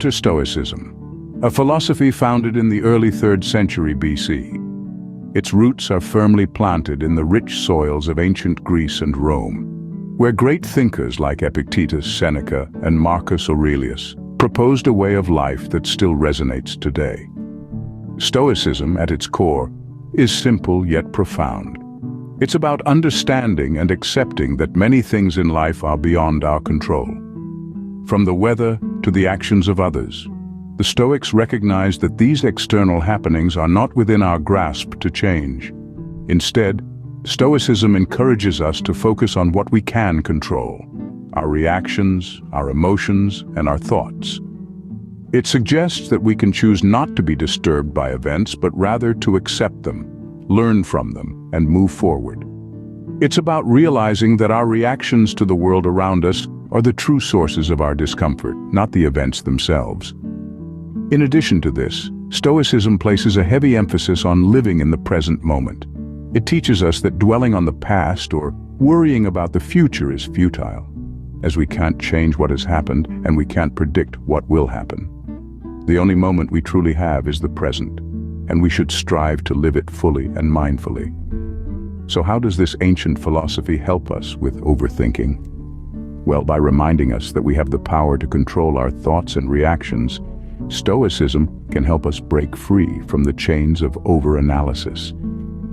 To Stoicism, a philosophy founded in the early 3rd century BC. Its roots are firmly planted in the rich soils of ancient Greece and Rome, where great thinkers like Epictetus, Seneca, and Marcus Aurelius proposed a way of life that still resonates today. Stoicism, at its core, is simple yet profound. It's about understanding and accepting that many things in life are beyond our control. From the weather to the actions of others, the Stoics recognize that these external happenings are not within our grasp to change. Instead, Stoicism encourages us to focus on what we can control: our reactions, our emotions, and our thoughts. It suggests that we can choose not to be disturbed by events, but rather to accept them, learn from them, and move forward. It's about realizing that our reactions to the world around us are the true sources of our discomfort, not the events themselves. In addition to this, Stoicism places a heavy emphasis on living in the present moment. It teaches us that dwelling on the past or worrying about the future is futile, as we can't change what has happened and we can't predict what will happen. The only moment we truly have is the present, and we should strive to live it fully and mindfully. So how does this ancient philosophy help us with overthinking? Well, by reminding us that we have the power to control our thoughts and reactions, Stoicism can help us break free from the chains of over-analysis.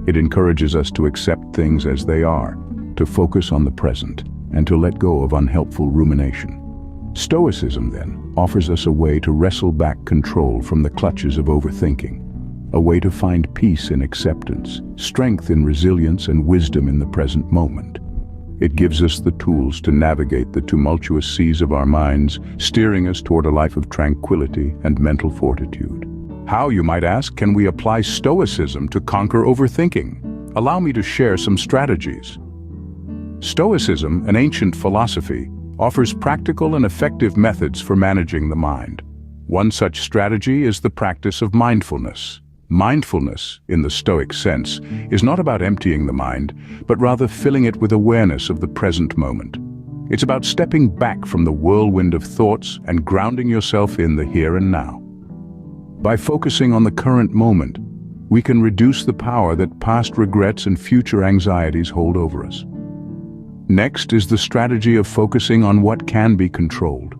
It encourages us to accept things as they are, to focus on the present, and to let go of unhelpful rumination. Stoicism, then, offers us a way to wrestle back control from the clutches of overthinking, a way to find peace in acceptance, strength in resilience, and wisdom in the present moment. It gives us the tools to navigate the tumultuous seas of our minds, steering us toward a life of tranquility and mental fortitude. How, you might ask, can we apply Stoicism to conquer overthinking? Allow me to share some strategies. Stoicism, an ancient philosophy, offers practical and effective methods for managing the mind. One such strategy is the practice of mindfulness. Mindfulness, in the Stoic sense, is not about emptying the mind, but rather filling it with awareness of the present moment. It's about stepping back from the whirlwind of thoughts and grounding yourself in the here and now. By focusing on the current moment, we can reduce the power that past regrets and future anxieties hold over us. Next is the strategy of focusing on what can be controlled.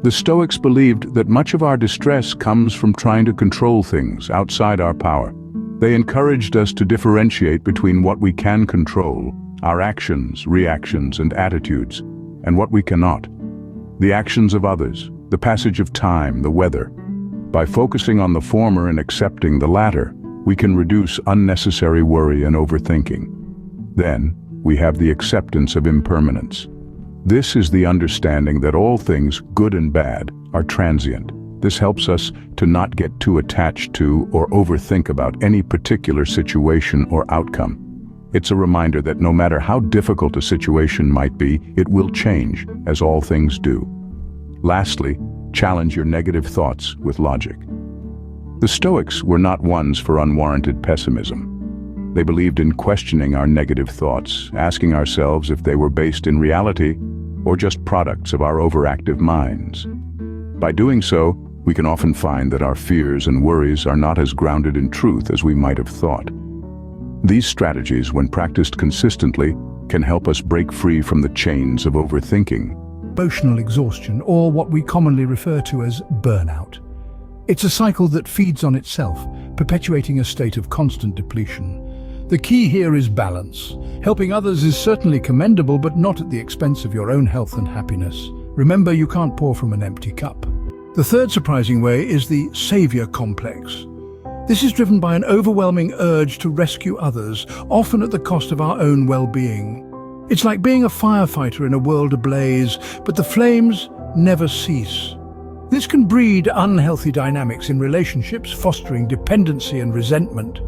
The Stoics believed that much of our distress comes from trying to control things outside our power. They encouraged us to differentiate between what we can control, our actions, reactions, and attitudes, and what we cannot, the actions of others, the passage of time, the weather. By focusing on the former and accepting the latter, we can reduce unnecessary worry and overthinking. Then, we have the acceptance of impermanence. This is the understanding that all things, good and bad, are transient. This helps us to not get too attached to or overthink about any particular situation or outcome. It's a reminder that no matter how difficult a situation might be, it will change, as all things do. Lastly, challenge your negative thoughts with logic. The Stoics were not ones for unwarranted pessimism. They believed in questioning our negative thoughts, asking ourselves if they were based in reality or just products of our overactive minds. By doing so, we can often find that our fears and worries are not as grounded in truth as we might have thought. These strategies, when practiced consistently, can help us break free from the chains of overthinking. Emotional exhaustion, or what we commonly refer to as burnout. It's a cycle that feeds on itself, perpetuating a state of constant depletion. The key here is balance. Helping others is certainly commendable, but not at the expense of your own health and happiness. Remember, you can't pour from an empty cup. The third surprising way is the savior complex. This is driven by an overwhelming urge to rescue others, often at the cost of our own well-being. It's like being a firefighter in a world ablaze, but the flames never cease. This can breed unhealthy dynamics in relationships, fostering dependency and resentment.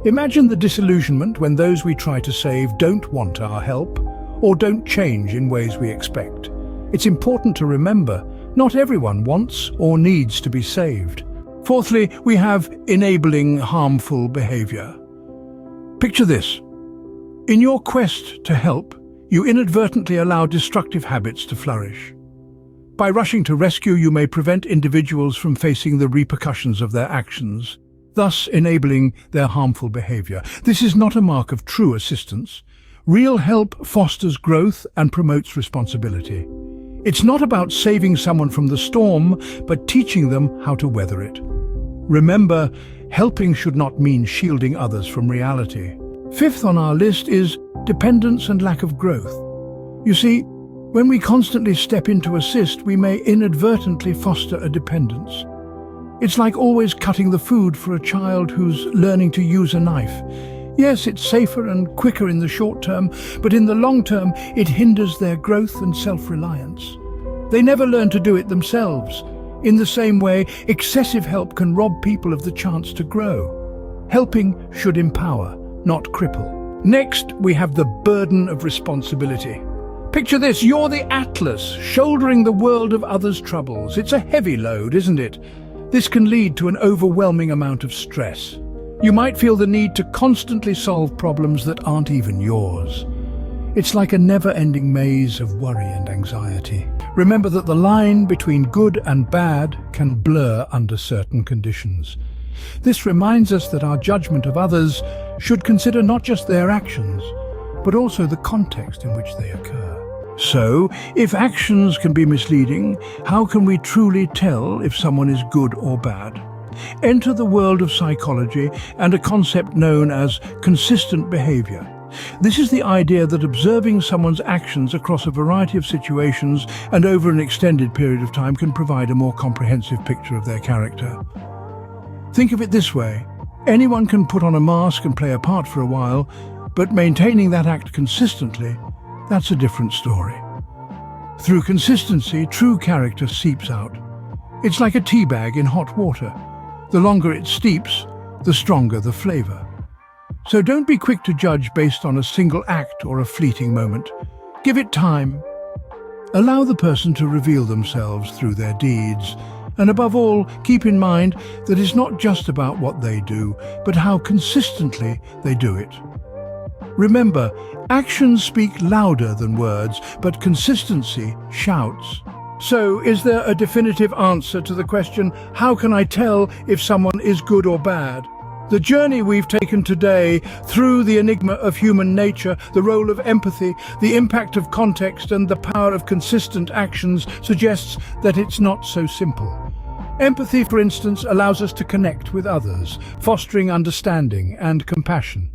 Imagine the disillusionment when those we try to save don't want our help or don't change in ways we expect. It's important to remember, not everyone wants or needs to be saved. Fourthly, we have enabling harmful behavior. Picture this. In your quest to help, you inadvertently allow destructive habits to flourish. By rushing to rescue, you may prevent individuals from facing the repercussions of their actions, thus enabling their harmful behavior. This is not a mark of true assistance. Real help fosters growth and promotes responsibility. It's not about saving someone from the storm, but teaching them how to weather it. Remember, helping should not mean shielding others from reality. Fifth on our list is dependence and lack of growth. You see, when we constantly step in to assist, we may inadvertently foster a dependence. It's like always cutting the food for a child who's learning to use a knife. Yes, it's safer and quicker in the short term, but in the long term, it hinders their growth and self-reliance. They never learn to do it themselves. In the same way, excessive help can rob people of the chance to grow. Helping should empower, not cripple. Next, we have the burden of responsibility. Picture this, you're the Atlas, shouldering the world of others' troubles. It's a heavy load, isn't it? This can lead to an overwhelming amount of stress. You might feel the need to constantly solve problems that aren't even yours. It's like a never-ending maze of worry and anxiety. Remember that the line between good and bad can blur under certain conditions. This reminds us that our judgment of others should consider not just their actions, but also the context in which they occur. So, if actions can be misleading, how can we truly tell if someone is good or bad? Enter the world of psychology and a concept known as consistent behavior. This is the idea that observing someone's actions across a variety of situations and over an extended period of time can provide a more comprehensive picture of their character. Think of it this way: anyone can put on a mask and play a part for a while, but maintaining that act consistently, that's a different story. Through consistency, true character seeps out. It's like a tea bag in hot water. The longer it steeps, the stronger the flavor. So don't be quick to judge based on a single act or a fleeting moment. Give it time. Allow the person to reveal themselves through their deeds. And above all, keep in mind that it's not just about what they do, but how consistently they do it. Remember, actions speak louder than words, but consistency shouts. So, is there a definitive answer to the question, how can I tell if someone is good or bad? The journey we've taken today through the enigma of human nature, the role of empathy, the impact of context, and the power of consistent actions suggests that it's not so simple. Empathy, for instance, allows us to connect with others, fostering understanding and compassion.